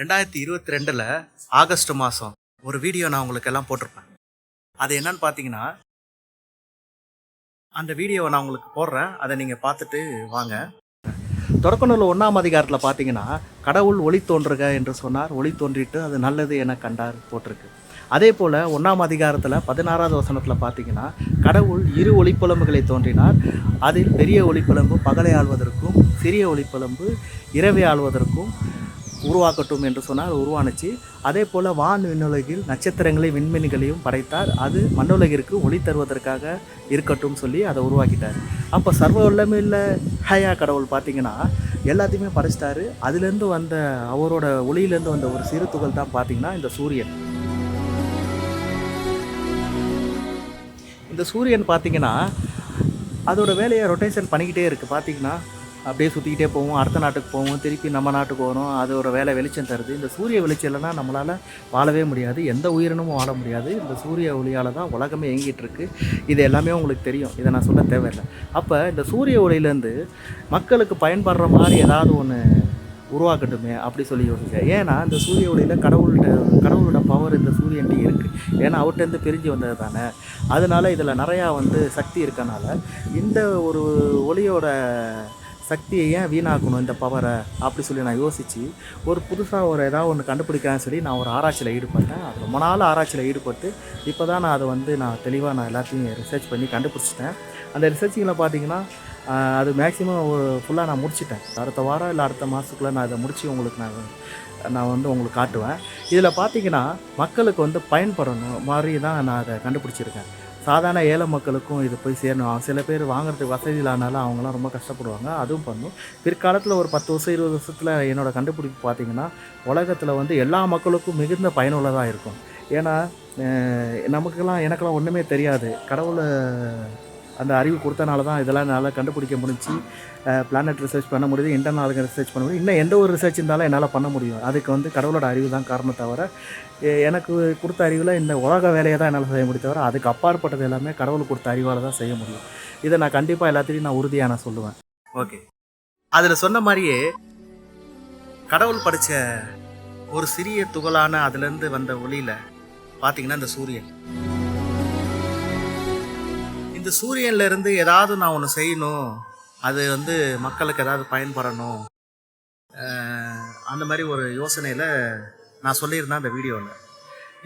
2022 August மாதம் ஒரு video நான் உங்களுக்கு எல்லாம் போட்டிருப்பேன். அது என்னன்னு பார்த்தீங்கன்னா, அந்த வீடியோவை நான் உங்களுக்கு போடுறேன். அதை நீங்கள் பார்த்துட்டு வாங்க. தொடக்க நூல் 1ஆம் அதிகாரத்தில் பார்த்தீங்கன்னா, கடவுள் ஒளி தோன்றுக என்று சொன்னார். ஒளி தோன்றிட்டு அது நல்லது என கண்டார் போட்டிருக்கு. அதே போல் 1ஆம் அதிகாரத்தில் 16வது வசனத்தில் பார்த்தீங்கன்னா, கடவுள் இரு ஒளிப்புலம்புகளை தோன்றினார். அதில் பெரிய ஒளிப்புலம்பு பகலை ஆள்வதற்கும் சிறிய ஒளிப்புலம்பு இரவை ஆள்வதற்கும் உருவாக்கட்டும் என்று சொன்னால் உருவானுச்சு. அதே போல் வான் விண்ணுலகில் நட்சத்திரங்களையும் விண்மீன்களையும் படைத்தார். அது மண்ணுலகிற்கு ஒளி தருவதற்காக இருக்கட்டும் சொல்லி அதை உருவாக்கிட்டார். அப்போ சர்வ வல்லமையுள்ள ஹயா கடவுள் பார்த்திங்கன்னா எல்லாத்தையுமே படைச்சிட்டாரு. அதுலேருந்து வந்த அவரோட ஒளியிலேருந்து வந்த ஒரு சிறு துகள் தான் பார்த்திங்கன்னா இந்த சூரியன். இந்த சூரியன் பார்த்திங்கன்னா அதோட வேலையை ரொட்டேஷன் பண்ணிக்கிட்டே இருக்குது. பார்த்திங்கன்னா அப்படியே சுற்றிக்கிட்டே போவோம், அடுத்த நாட்டுக்கு போவோம், திருப்பி நம்ம நாட்டுக்கு வரும். அதோட வேலை வெளிச்சம் தருது. இந்த சூரிய வெளிச்சம் இல்லைன்னா நம்மளால் வாழவே முடியாது, எந்த உயிரினமும் வாழ முடியாது. இந்த சூரிய ஒளியால் தான் உலகமே இயங்கிட்டு இருக்கு. இது எல்லாமே உங்களுக்கு தெரியும், இதை நான் சொல்ல தேவையில்லை. அப்போ இந்த சூரிய ஒளியிலேருந்து மக்களுக்கு பயன்படுற மாதிரி ஏதாவது ஒன்று உருவாக்கட்டுமே அப்படி சொல்லி யோசிச்சேன். ஏன்னா இந்த சூரிய ஒளியில் கடவுளோட பவர் இந்த சூரியன்ட்டு இருக்குது. ஏன்னா அவர்கிட்டருந்து பிரிஞ்சு வந்தது தானே. அதனால் இதில் நிறையா சக்தி இருக்கனால இந்த ஒரு ஒளியோட சக்தியை ஏன் வீணாக்கணும் இந்த பவரை அப்படி சொல்லி நான் யோசித்து ஒரு புதுசாக ஏதாவது ஒன்று கண்டுபிடிக்கிறேன்னு சொல்லி நான் ஒரு ஆராய்ச்சியில் ஈடுபட்டேன். அது ரொம்ப நாள் ஆராய்ச்சியில் ஈடுபட்டு இப்போ தான் நான் அதை நான் தெளிவாக எல்லாத்தையும் ரிசர்ச் பண்ணி கண்டுபிடிச்சிட்டேன். அந்த ரிசர்ச்சிங்கில் பார்த்தீங்கன்னா அது மேக்ஸிமம் ஃபுல்லாக நான் முடிச்சிட்டேன். அடுத்த வாரம் இல்லை அடுத்த மாதத்துக்குள்ளே நான் இதை முடித்து உங்களுக்கு நான் உங்களுக்கு காட்டுவேன். இதில் பார்த்தீங்கன்னா மக்களுக்கு பயன்படணும் மாதிரி தான் நான் அதை கண்டுபிடிச்சிருக்கேன். சாதாரண ஏழை மக்களுக்கும் இது போய் சேரணும். சில பேர் வாங்குறதுக்கு வசதி இல்லாதனால அவங்களாம் ரொம்ப கஷ்டப்படுவாங்க. அதுவும் பண்ணும். பிற்காலத்தில் ஒரு 10 வருஷம் 20 வருஷத்தில் என்னோடய கண்டுபிடிப்பு பார்த்திங்கன்னா உலகத்தில் எல்லா மக்களுக்கும் மிகுந்த பயனுள்ளதாக இருக்கும். ஏன்னா எனக்கெல்லாம் ஒன்றுமே தெரியாது. கடவுளை அந்த அறிவு கொடுத்தனால தான் இதெல்லாம் என்னால் கண்டுபிடிக்க முடிஞ்சு. பிளானட் ரிசர்ச் பண்ண முடியுது, இன்டர்னல் ரிசர்ச் பண்ண முடியும். இன்னும் எந்த ஒரு ரிசர்ச் இருந்தாலும் என்னால் பண்ண முடியும். அதுக்கு கடவுளோட அறிவு தான் காரணம் தவிர எனக்கு கொடுத்த அறிவில் இந்த உலக வேலையை தான் என்னால் செய்ய முடியும் தவிர அதுக்கு அப்பாற்பட்டது எல்லாமே கடவுள் கொடுத்த அறிவால் தான் செய்ய முடியும். இதை நான் கண்டிப்பாக எல்லாத்தையும் நான் உறுதியாக நான் சொல்லுவேன். ஓகே, அதில் சொன்ன மாதிரியே கடவுள் படித்த ஒரு சிறிய துகளான அதுலேருந்து வந்த ஒளியில் பார்த்திங்கன்னா இந்த சூரியன். இந்த சூரியன்லேருந்து ஏதாவது நான் ஒன்று செய்யணும், அது மக்களுக்கு ஏதாவது பயன்படணும், அந்த மாதிரி ஒரு யோசனையில் நான் சொல்லியிருந்தேன் அந்த வீடியோவில்.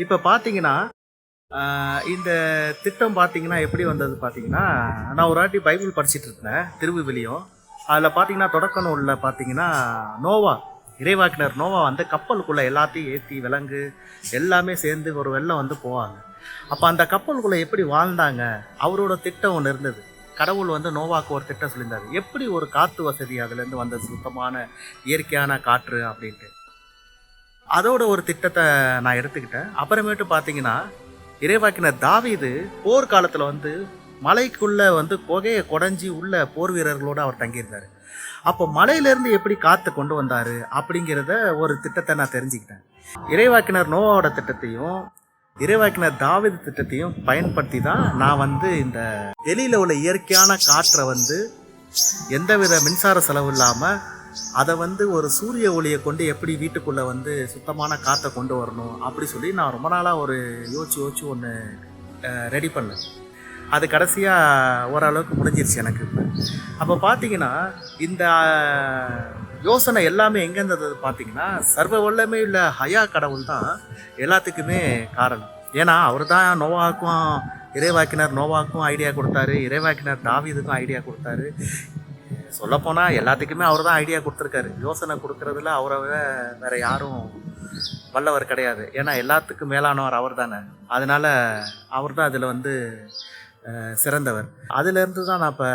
இப்போ பார்த்தீங்கன்னா இந்த திட்டம் பார்த்தீங்கன்னா எப்படி வந்தது பார்த்தீங்கன்னா, நான் ஒரு வாட்டி பைபிள் படிச்சுட்டு இருந்தேன் திருவிவிலியம். அதில் பார்த்தீங்கன்னா தொடக்க நூலில் பார்த்தீங்கன்னா நோவா இறைவாக்கினர் நோவா கப்பலுக்குள்ளே எல்லாத்தையும் ஏற்றி விலங்கு எல்லாமே சேர்ந்து ஒரு வெள்ளம் போவாங்க. அப்போ அந்த கப்பலுக்குள்ளே எப்படி வாழ்ந்தாங்க, அவரோட திட்டம் ஒன்று இருந்தது. கடவுள் நோவாக்கு ஒரு திட்டம் சொல்லியிருந்தார், எப்படி ஒரு காற்று வசதி அதுலேருந்து வந்த சுத்தமான இயற்கையான காற்று அப்படின்ட்டு. அதோட ஒரு திட்டத்தை நான் எடுத்துக்கிட்டேன். அப்புறமேட்டு பார்த்தீங்கன்னா இறைவாக்கினர் தாவீது போர்க்காலத்தில் மலைக்குள்ளே புகையை குடஞ்சி உள்ள போர் வீரர்களோடு அவர் தங்கியிருந்தார். அப்போ மலையிலேருந்து எப்படி காற்று கொண்டு வந்தார் அப்படிங்கிறத ஒரு திட்டத்தை நான் தெரிஞ்சுக்கிட்டேன். இறைவாக்கினர் நோவாவோட திட்டத்தையும் இறைவாக்கினர் தாவீது திட்டத்தையும் பயன்படுத்தி தான் நான் இந்த வெளியில் உள்ள இயற்கையான காற்றை எந்தவித மின்சார செலவு இல்லாமல் அதை ஒரு சூரிய ஒளியை கொண்டு எப்படி வீட்டுக்குள்ளே சுத்தமான காற்றை கொண்டு வரணும் அப்படி சொல்லி நான் ரொம்ப நாளாக ஒரு யோசிச்சு ஒன்று ரெடி பண்ணேன். அது கடைசியாக ஓரளவுக்கு முடிஞ்சிருச்சு எனக்கு. அப்போ பார்த்தீங்கன்னா இந்த யோசனை எல்லாமே எங்கே இருந்தது பார்த்தீங்கன்னா, சர்வ வல்லமை உள்ள ஹயா கடவுள் தான் எல்லாத்துக்குமே காரணம். ஏன்னா அவர் தான் இறைவாக்கினர் நோவாக்கும் ஐடியா கொடுத்தாரு, இறைவாக்கினர் தாவீதுக்கும் ஐடியா கொடுத்தாரு. சொல்லப்போனால் எல்லாத்துக்குமே அவர் தான் ஐடியா கொடுத்துருக்காரு. யோசனை கொடுக்கறதுல அவரை வேறு யாரும் வல்லவர் கிடையாது. ஏன்னா எல்லாத்துக்கும் மேலானவர் அவர் தானே. அதனால் அவர் தான் அதில் சிறந்தவர். அதிலேருந்து தான் நான் இப்போ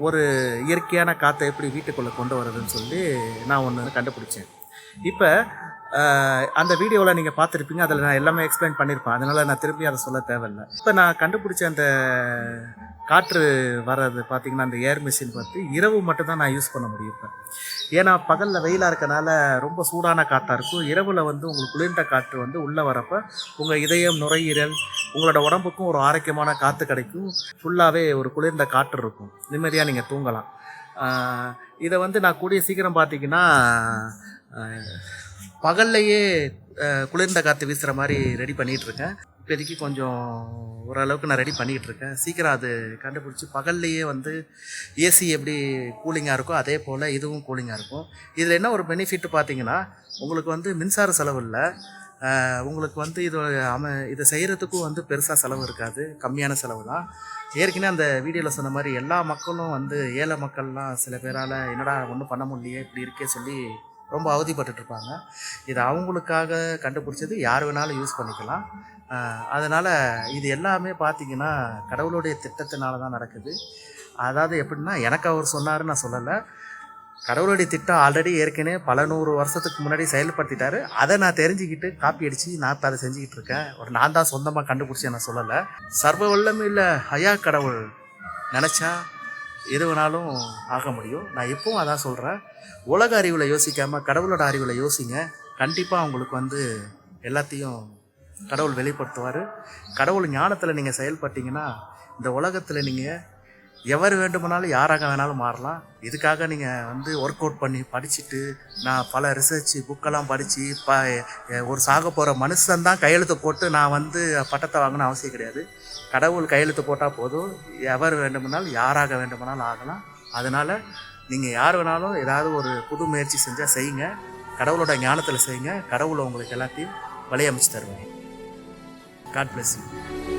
ஒரு இயற்கையான காற்றை எப்படி வீட்டுக்குள்ளே கொண்டு வரதுன்னு சொல்லி நான் ஒன்று கண்டுபிடிச்சேன். இப்போ அந்த வீடியோவில் நீங்கள் பார்த்துருப்பீங்க, அதில் நான் எல்லாமே எக்ஸ்பிளைன் பண்ணியிருப்பேன். அதனால் நான் திருப்பி அதை சொல்ல தேவையில்லை. இப்போ நான் கண்டுபிடிச்ச அந்த காற்று வர்றது பார்த்திங்கன்னா அந்த ஏர் மிஷின் இரவு மட்டும்தான் நான் யூஸ் பண்ண முடியும். இப்போ ஏன்னா பகலில் வெயிலாக இருக்கனால ரொம்ப சூடான காற்றாக இருக்கும். இரவில் உங்களுக்கு குளிர்ந்த காற்று உள்ளே வரப்போ உங்கள் இதயம் நுரையீரல் உங்களோட உடம்புக்கும் ஒரு ஆரோக்கியமான காற்று கிடைக்கும். ஃபுல்லாகவே ஒரு குளிர்ந்த காற்று இருக்கும், நிம்மதியாக நீங்கள் தூங்கலாம். இதை நான் கூடிய சீக்கிரம் பார்த்திங்கன்னா பகல்லையே குளிர்ந்த காற்று வீசுகிற மாதிரி ரெடி பண்ணிகிட்ருக்கேன். இப்போதைக்கு கொஞ்சம் ஓரளவுக்கு நான் ரெடி பண்ணிக்கிட்டு இருக்கேன். சீக்கிரம் அது கண்டுபிடிச்சி பகல்லையே வந்து ஏசி எப்படி கூலிங்காக இருக்கோ அதே போல் இதுவும் கூலிங்காக இருக்கும். இதில் என்ன ஒரு பெனிஃபிட் பார்த்தீங்கன்னா, உங்களுக்கு வந்து மின்சார செலவு இல்லை. உங்களுக்கு வந்து இதை செய்கிறதுக்கும் வந்து பெருசாக செலவு இருக்காது, கம்மியான செலவு தான். ஏற்கனவே அந்த வீடியோவில் சொன்ன மாதிரி எல்லா மக்களும் வந்து ஏழை மக்கள்லாம் சில பேரால் என்னடா ஒன்றும் பண்ண முடியலையே இப்படி இருக்கே சொல்லி ரொம்ப அவதிப்பட்டுருப்பாங்க. இது அவங்களுக்காக கண்டுபிடிச்சது, யார் வேணாலும் யூஸ் பண்ணிக்கலாம். அதனால் இது எல்லாமே பார்த்திங்கன்னா கடவுளுடைய திட்டத்தினால தான் நடக்குது. அதாவது எப்படின்னா, எனக்கு அவர் சொன்னார் நான் சொல்லலை. கடவுளுடைய திட்டம் ஆல்ரெடி ஏற்கனவே பல 100 வருஷத்துக்கு முன்னாடி செயல்படுத்திட்டாரு. அதை நான் தெரிஞ்சுக்கிட்டு காப்பி அடித்து நான் இப்போ அதை செஞ்சுக்கிட்டு இருக்கேன். நான் தான் சொந்தமாக கண்டுபிடிச்சேன், நான் சொல்லலை. சர்வ வல்லமையுள்ள ஐயா கடவுள் நினச்சா எது வேணாலும் ஆக முடியும். நான் எப்பவும் அதான் சொல்கிறேன், உலக அறிவில் யோசிக்காமல் கடவுளோட அறிவில் யோசிங்க. கண்டிப்பாக உங்களுக்கு வந்து எல்லாத்தையும் கடவுள் வெளிப்படுத்துவார். கடவுள் ஞானத்தில் நீங்கள் செயல்பட்டீங்கன்னா இந்த உலகத்தில் நீங்கள் எவர் வேண்டுமானாலும் யாராக வேணாலும் மாறலாம். இதுக்காக நீங்கள் வந்து ஒர்க் அவுட் பண்ணி படிச்சுட்டு, நான் பல ரிசர்ச் புக்கெல்லாம் படித்து ஒரு சாக போகிற மனுஷன்தான் கையெழுத்து போட்டு நான் வந்து பட்டத்தை வாங்கணும்னு அவசியம் கிடையாது. கடவுள் கையெழுத்து போட்டால் போதும், எவர் வேண்டுமானாலும் யாராக வேண்டுமானாலும் ஆகலாம். அதனால் நீங்கள் யார் வேணாலும் ஏதாவது ஒரு புது முயற்சி செஞ்சால் செய்யுங்க. கடவுளோட ஞானத்தில் செய்யுங்க. கடவுளை உங்களுக்கு எல்லாத்தையும் வழி அமைச்சு தருவாங்க. God bless you.